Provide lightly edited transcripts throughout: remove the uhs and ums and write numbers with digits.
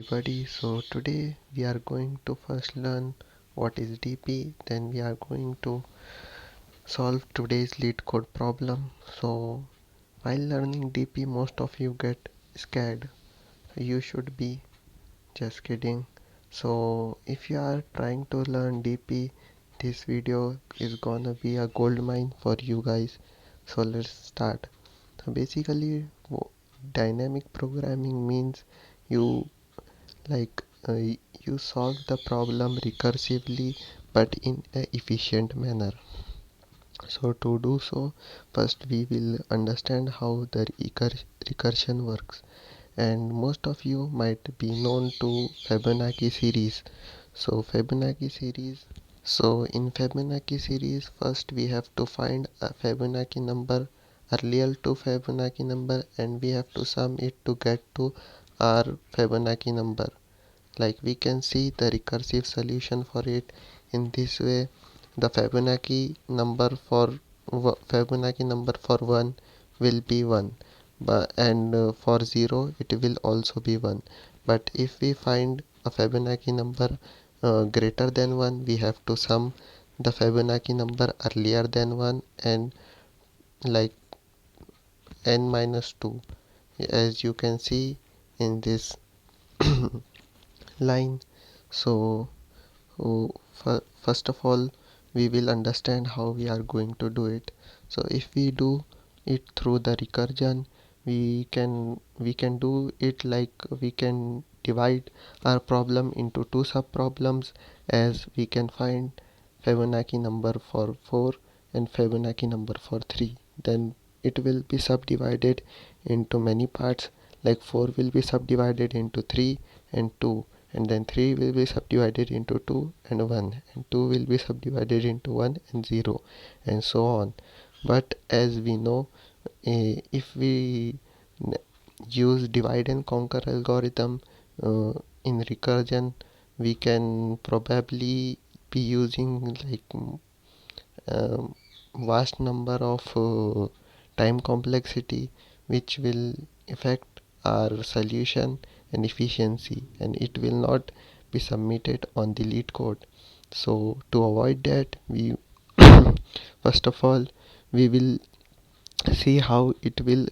Everybody, so today we are going to first learn what is DP, then we are going to solve today's lead code problem. So while learning DP, most of you get scared. You should be, just kidding. So if you are trying to learn DP, this video is gonna be a gold mine for you guys. So let's start. So basically dynamic programming means you like you solve the problem recursively but in a efficient manner. So to do so, first we will understand how the recursion works, and most of you might be known to Fibonacci series. So in Fibonacci series, first we have to find a Fibonacci number, a real two Fibonacci number, and we have to sum it to get to our Fibonacci number. Like we can see the recursive solution for it in this way. The Fibonacci number for 1 will be 1, but for 0 it will also be 1. But if we find a Fibonacci number greater than 1, we have to sum the Fibonacci number earlier than 1 and like n minus 2, as you can see in this line. So first of all, we will understand how we are going to do it. So if we do it through the recursion, we can do it like we can divide our problem into two sub problems, as we can find Fibonacci number for 4 and Fibonacci number for 3. Then it will be subdivided into many parts, like 4 will be subdivided into 3 and 2, and then 3 will be subdivided into 2 and 1, and 2 will be subdivided into 1 and 0, and so on. But as we know, if we use divide and conquer algorithm in recursion, we can probably be using like vast number of time complexity, which will affect our solution and efficiency, and it will not be submitted on the Leetcode. So to avoid that, we first of all we will see how it will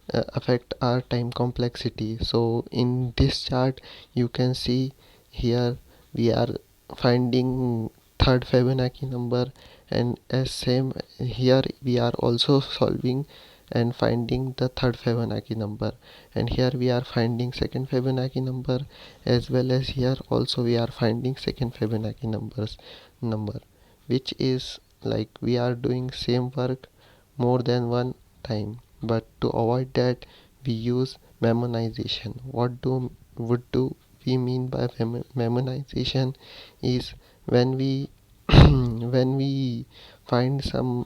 affect our time complexity. So in this chart you can see here we are finding third Fibonacci number, and as same here we are also solving and finding the third Fibonacci number, and here we are finding second Fibonacci number, as well as here also we are finding second Fibonacci number, which is like we are doing same work more than one time. But to avoid that, we use memoization. What do we mean by memoization is when we when we find some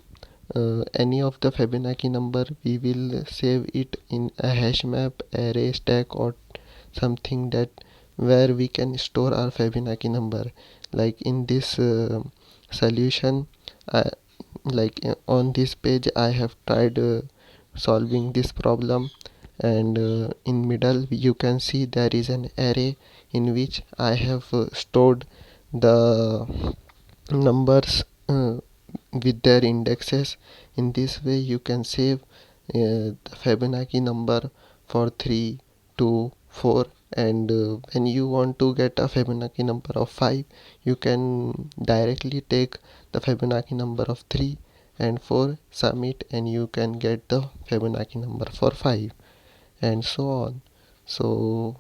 any of the Fibonacci number, we will save it in a hash map, array, stack, or something that where we can store our Fibonacci number. Like in this solution, on this page I have tried solving this problem, and in middle you can see there is an array in which I have stored the numbers with their indexes. In this way you can save the Fibonacci number for 3, 2, 4, and when you want to get a Fibonacci number of 5, you can directly take the Fibonacci number of 3 and 4, sum it, and you can get the Fibonacci number for 5, and so on. So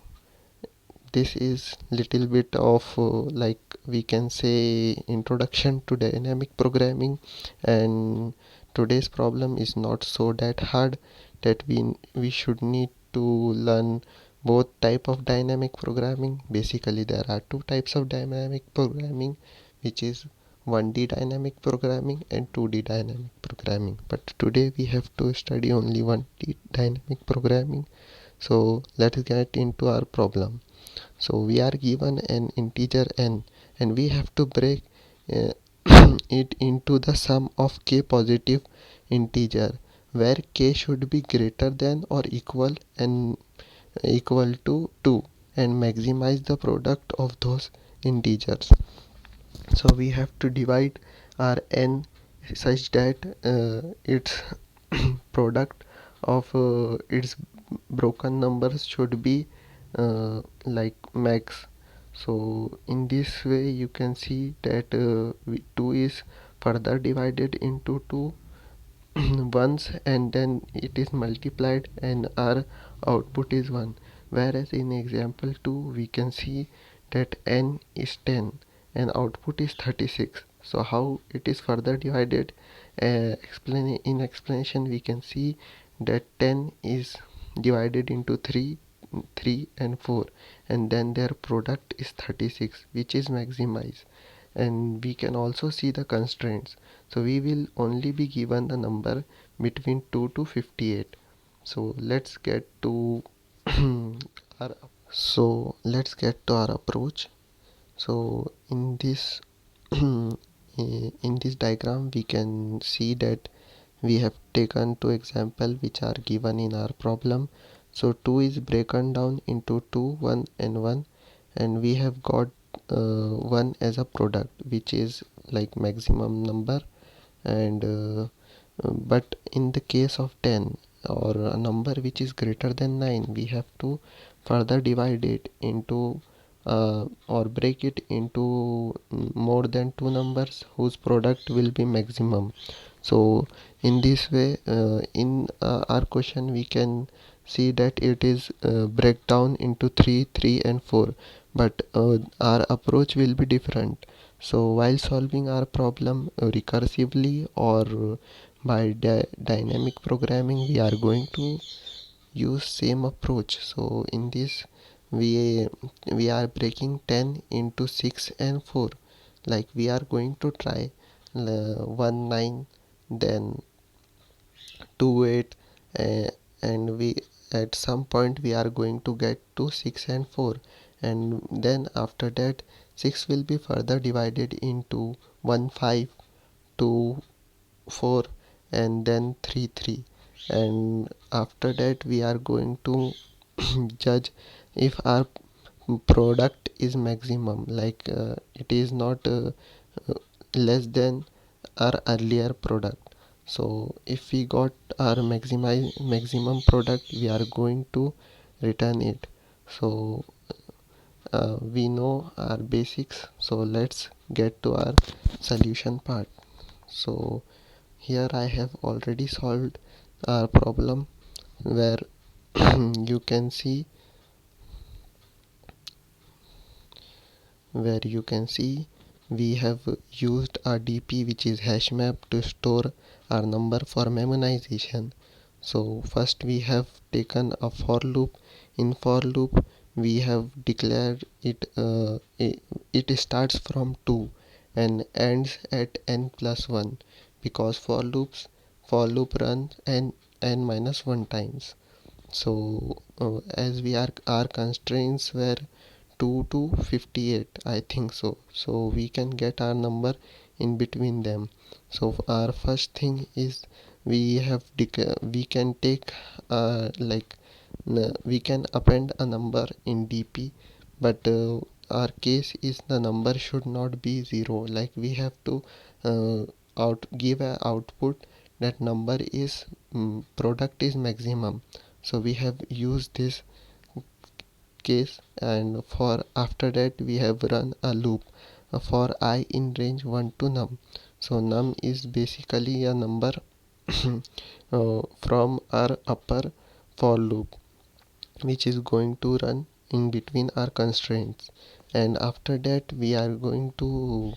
this is little bit of like we can say introduction to dynamic programming, and today's problem is not so that hard that we should need to learn both type of dynamic programming. Basically there are two types of dynamic programming, which is 1D dynamic programming and 2D dynamic programming, but today we have to study only 1D dynamic programming. So let's get into our problem. So we are given an integer n, and we have to break uh, it into the sum of k positive integer, where k should be greater than or equal to 2. and maximize the product of those integers. So we have to divide our n such that its product of its broken numbers should be like max. So in this way you can see that 2 is further divided into 2 once, and then it is multiplied and our output is 1, whereas in example 2 we can see that n is 10 and output is 36. So how it is further divided, in explanation we can see that 10 is divided into 3, 3 and 4, and then their product is 36, which is maximized. And we can also see the constraints. So we will only be given the number between 2 to 58. So let's get to our approach. So in this diagram we can see that we have taken two examples which are given in our problem. So 2 is broken down into 2, 1 and 1, and we have got 1 as a product, which is like maximum number. And but in the case of 10 or a number which is greater than 9, we have to further divide it into or break it into more than two numbers whose product will be maximum. So in this way, in our question we can see that it is break down into 3, 3 and 4, but our approach will be different. So while solving our problem recursively or by dynamic programming, we are going to use same approach. So in this we we are breaking 10 into 6 and 4, like we are going to try 1 9, then 2 8, and we at some point we are going to get to 6 and 4, and then after that 6 will be further divided into 1 5, 2 4, and then 3 3, and after that we are going to judge if our product is maximum, like it is not less than our earlier product. So if we got our maximum product, we are going to return it. So we know our basics, so let's get to our solution part. So here I have already solved our problem, where you can see we have used a DP, which is hash map, to store our number for memorization. So first we have taken a for loop. In for loop we have declared it starts from 2 and ends at n plus 1, because for loop runs n minus 1 times. So as we are our constraints were 2 to 58, I think so. So we can get our number in between them. So our first thing is we can take we can append a number in DP, but our case is the number should not be 0. Like we have to uh, out give a output that number is product is maximum. So we have used this case, and for after that we have run a loop for I in range 1 to num. So num is basically a number from our upper for loop, which is going to run in between our constraints. And after that we are going to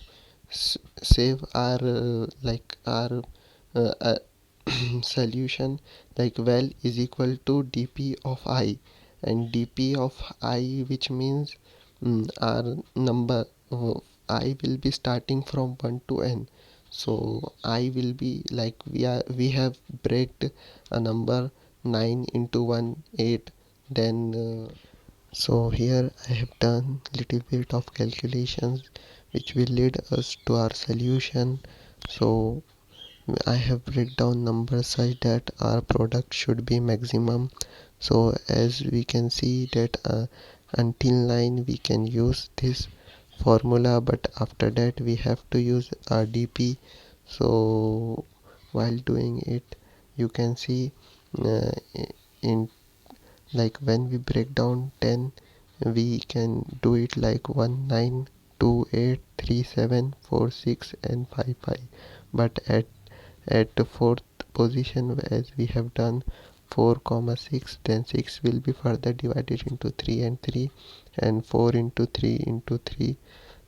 save our our solution, like val is equal to dp of I, and dp of I, which means our number I will be starting from 1 to n. So I will be like we have breaked a number 9 into 1 8, then so here I have done little bit of calculations which will lead us to our solution. So I have break down numbers such that our product should be maximum. So as we can see that until 9 we can use this formula, but after that we have to use a dp. So while doing it, you can see uh, in like when we break down 10, we can do it like 1 9 2 8 3 7 4 6 and 5 5. But at the fourth position, as we have done 4 comma 6, then 6 will be further divided into 3 and 3, and 4 into 3 into 3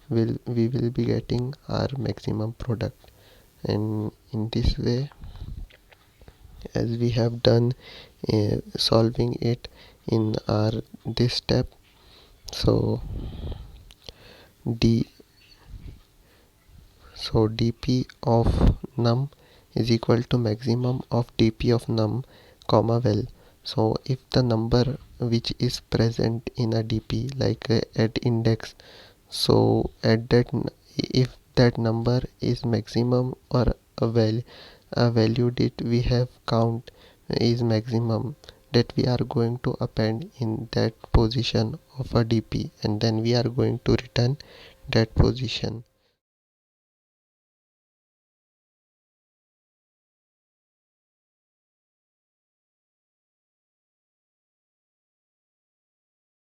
we will be getting our maximum product. And in this way, as we have done solving it in our this step, so d dp of num is equal to maximum of dp of num comma well. So if the number which is present in a dp, like at index, so at that if that number is maximum, or a value that we have count is maximum, that we are going to append in that position of a dp, and then we are going to return that position.